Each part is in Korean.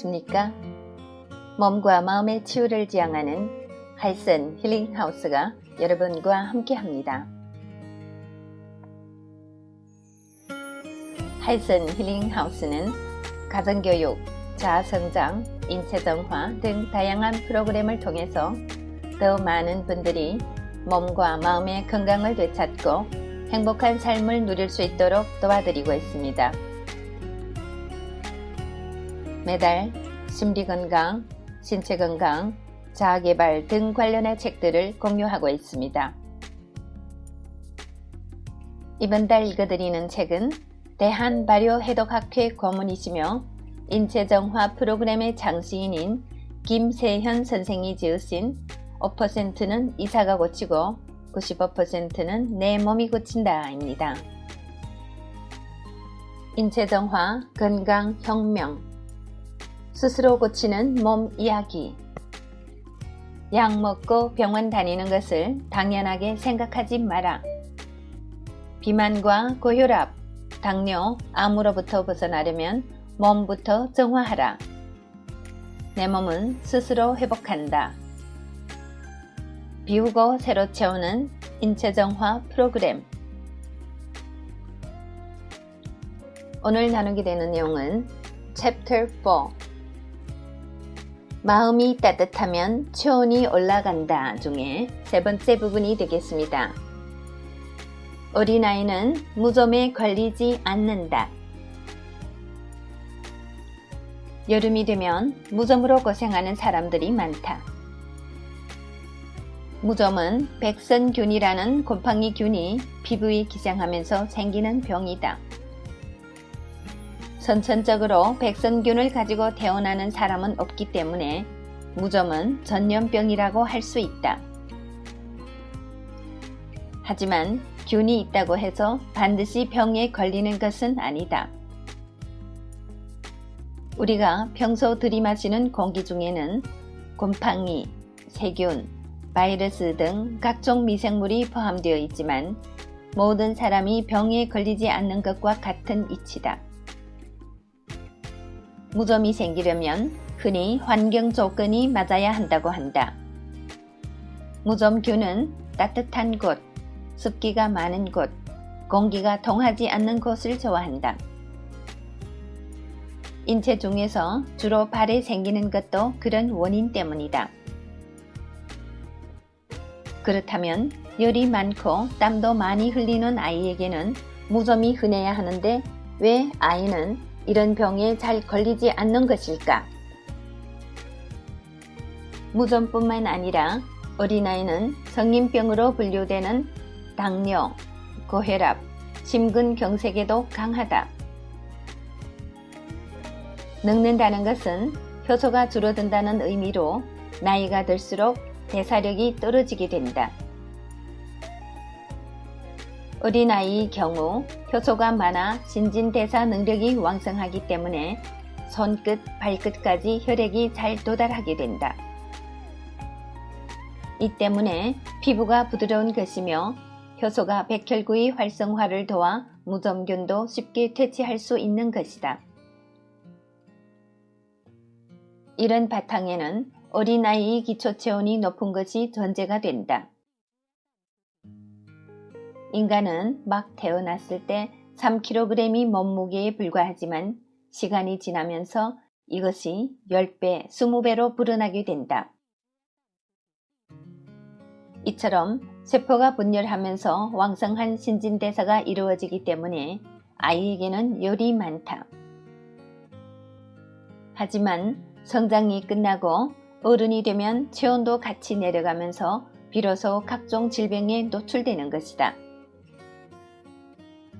안녕하십니까? 몸과 마음의 치유를 지향하는 할슨 힐링하우스가 여러분과 함께합니다. 할슨 힐링하우스는 가정교육, 자아성장, 인체정화 등 다양한 프로그램을 통해서 더 많은 분들이 몸과 마음의 건강을 되찾고 행복한 삶을 누릴 수 있도록 도와드리고 있습니다. 매달 심리건강, 신체건강, 자아개발 등 관련의 책들을 공유하고 있습니다. 이번 달 읽어드리는 책은 대한발효해독학회 고문이시며 인체정화 프로그램의 장시인인 김세현 선생이 지으신 5%는 이사가 고치고 95%는 내 몸이 고친다 입니다. 인체정화, 건강, 혁명, 스스로 고치는 몸 이야기. 약 먹고 병원 다니는 것을 당연하게 생각하지 마라. 비만과 고혈압, 당뇨, 암으로부터 벗어나려면 몸부터 정화하라. 내 몸은 스스로 회복한다. 비우고 새로 채우는 인체정화 프로그램. 오늘 나누게 되는 내용은 Chapter 4 마음이 따뜻하면 체온이 올라간다 중에 세 번째 부분이 되겠습니다. 어린아이는 무좀에 걸리지 않는다. 여름이 되면 무좀으로 고생하는 사람들이 많다. 무좀은 백선균이라는 곰팡이균이 피부에 기생하면서 생기는 병이다. 선천적으로 백선균을 가지고 태어나는 사람은 없기 때문에 무좀은 전염병이라고 할 수 있다. 하지만 균이 있다고 해서 반드시 병에 걸리는 것은 아니다. 우리가 평소 들이마시는 공기 중에는 곰팡이, 세균, 바이러스 등 각종 미생물이 포함되어 있지만 모든 사람이 병에 걸리지 않는 것과 같은 이치다. 무좀이 생기려면 흔히 환경 조건이 맞아야 한다고 한다. 무좀균은 따뜻한 곳, 습기가 많은 곳, 공기가 통하지 않는 곳을 좋아한다. 인체 중에서 주로 발에 생기는 것도 그런 원인 때문이다. 그렇다면 열이 많고 땀도 많이 흘리는 아이에게는 무좀이 흔해야 하는데 왜 아이는 이런 병에 잘 걸리지 않는 것일까? 무좀뿐만 아니라 어린아이는 성인병으로 분류되는 당뇨, 고혈압, 심근경색에도 강하다. 늙는다는 것은 효소가 줄어든다는 의미로 나이가 들수록 대사력이 떨어지게 된다. 어린아이의 경우 효소가 많아 신진대사 능력이 왕성하기 때문에 손끝, 발끝까지 혈액이 잘 도달하게 된다. 이 때문에 피부가 부드러운 것이며 효소가 백혈구의 활성화를 도와 무좀균도 쉽게 퇴치할 수 있는 것이다. 이런 바탕에는 어린아이의 기초체온이 높은 것이 전제가 된다. 인간은 막 태어났을 때 3kg이 몸무게에 불과하지만 시간이 지나면서 이것이 10배, 20배로 불어나게 된다. 이처럼 세포가 분열하면서 왕성한 신진대사가 이루어지기 때문에 아이에게는 열이 많다. 하지만 성장이 끝나고 어른이 되면 체온도 같이 내려가면서 비로소 각종 질병에 노출되는 것이다.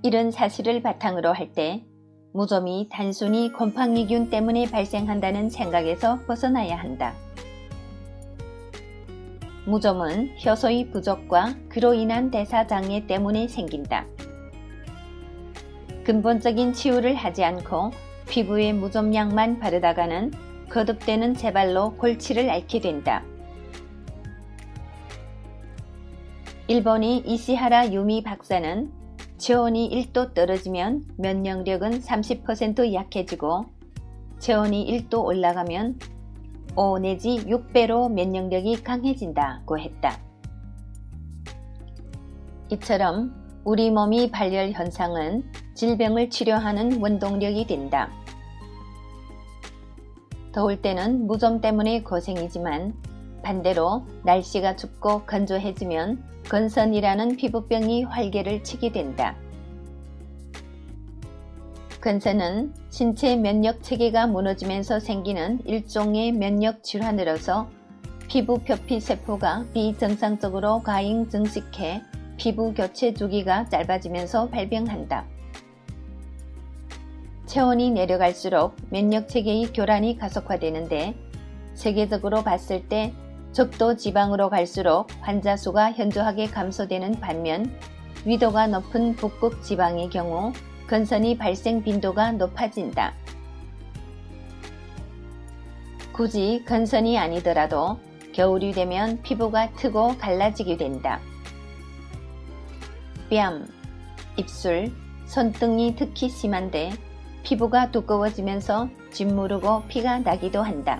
이런 사실을 바탕으로 할 때 무좀이 단순히 곰팡이균 때문에 발생한다는 생각에서 벗어나야 한다. 무좀은 효소의 부족과 그로 인한 대사장애 때문에 생긴다. 근본적인 치유를 하지 않고 피부에 무좀약만 바르다가는 거듭되는 재발로 골치를 앓게 된다. 일본의 이시하라 유미 박사는 체온이 1도 떨어지면 면역력은 30% 약해지고 체온이 1도 올라가면 5 내지 6배로 면역력이 강해진다고 했다. 이처럼 우리 몸이 발열 현상은 질병을 치료하는 원동력이 된다. 더울 때는 무좀 때문에 고생이지만 반대로 날씨가 춥고 건조해지면 건선이라는 피부병이 활개를 치게 된다. 건선은 신체 면역 체계가 무너지면서 생기는 일종의 면역 질환으로서 피부 표피 세포가 비정상적으로 과잉 증식해 피부 교체 주기가 짧아지면서 발병한다. 체온이 내려갈수록 면역 체계의 교란이 가속화되는데 세계적으로 봤을 때 적도 지방으로 갈수록 환자 수가 현저하게 감소되는 반면 위도가 높은 북극 지방의 경우 건선이 발생 빈도가 높아진다. 굳이 건선이 아니더라도 겨울이 되면 피부가 트고 갈라지게 된다. 뺨, 입술, 손등이 특히 심한데 피부가 두꺼워지면서 짓무르고 피가 나기도 한다.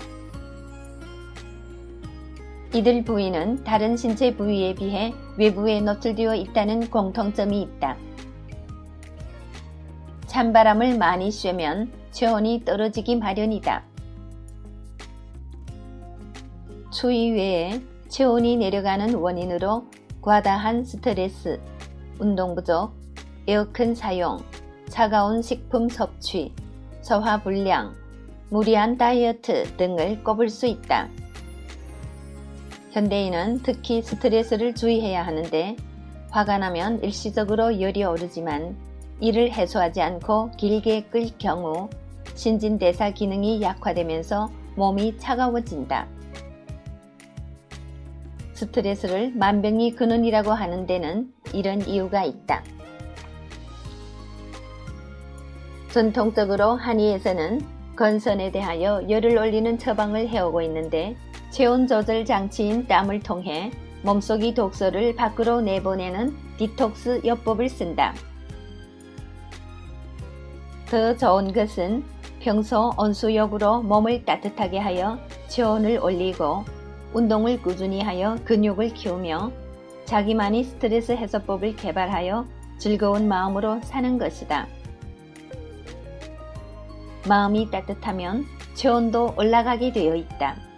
이들 부위는 다른 신체 부위에 비해 외부에 노출되어 있다는 공통점이 있다. 찬바람을 많이 쐬면 체온이 떨어지기 마련이다. 추위 외에 체온이 내려가는 원인으로 과다한 스트레스, 운동 부족, 에어컨 사용, 차가운 식품 섭취, 소화불량, 무리한 다이어트 등을 꼽을 수 있다. 현대인은 특히 스트레스를 주의해야 하는데 화가 나면 일시적으로 열이 오르지만 이를 해소하지 않고 길게 끌 경우 신진대사 기능이 약화되면서 몸이 차가워진다. 스트레스를 만병의 근원이라고 하는 데는 이런 이유가 있다. 전통적으로 한의에서는 건선에 대하여 열을 올리는 처방을 해오고 있는데 체온 조절 장치인 땀을 통해 몸속의 독소를 밖으로 내보내는 디톡스 요법을 쓴다. 더 좋은 것은 평소 온수욕으로 몸을 따뜻하게 하여 체온을 올리고 운동을 꾸준히 하여 근육을 키우며 자기만이 스트레스 해소법을 개발하여 즐거운 마음으로 사는 것이다. 마음이 따뜻하면 체온도 올라가게 되어 있다.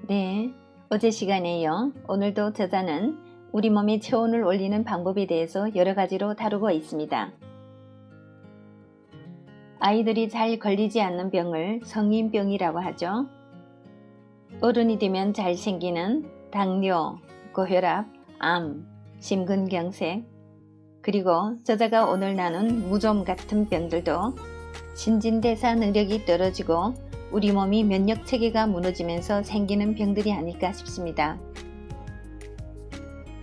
네, 어제 시간에 이어 오늘도 저자는 우리 몸의 체온을 올리는 방법에 대해서 여러 가지로 다루고 있습니다. 아이들이 잘 걸리지 않는 병을 성인병이라고 하죠. 어른이 되면 잘 생기는 당뇨, 고혈압, 암, 심근경색, 그리고 저자가 오늘 나눈 무좀 같은 병들도 신진대사 능력이 떨어지고 우리 몸이 면역체계가 무너지면서 생기는 병들이 아닐까 싶습니다.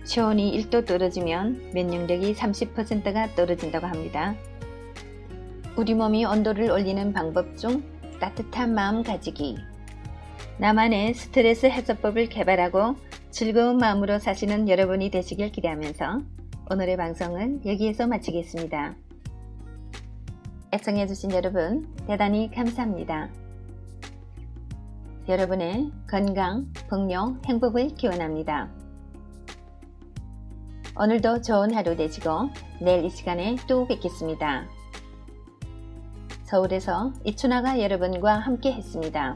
체온이 1도 떨어지면 면역력이 30%가 떨어진다고 합니다. 우리 몸이 온도를 올리는 방법 중 따뜻한 마음 가지기. 나만의 스트레스 해소법을 개발하고 즐거운 마음으로 사시는 여러분이 되시길 기대하면서 오늘의 방송은 여기에서 마치겠습니다. 애청해주신 여러분 대단히 감사합니다. 여러분의 건강, 풍요, 행복을 기원합니다. 오늘도 좋은 하루 되시고 내일 이 시간에 또 뵙겠습니다. 서울에서 이춘아가 여러분과 함께 했습니다.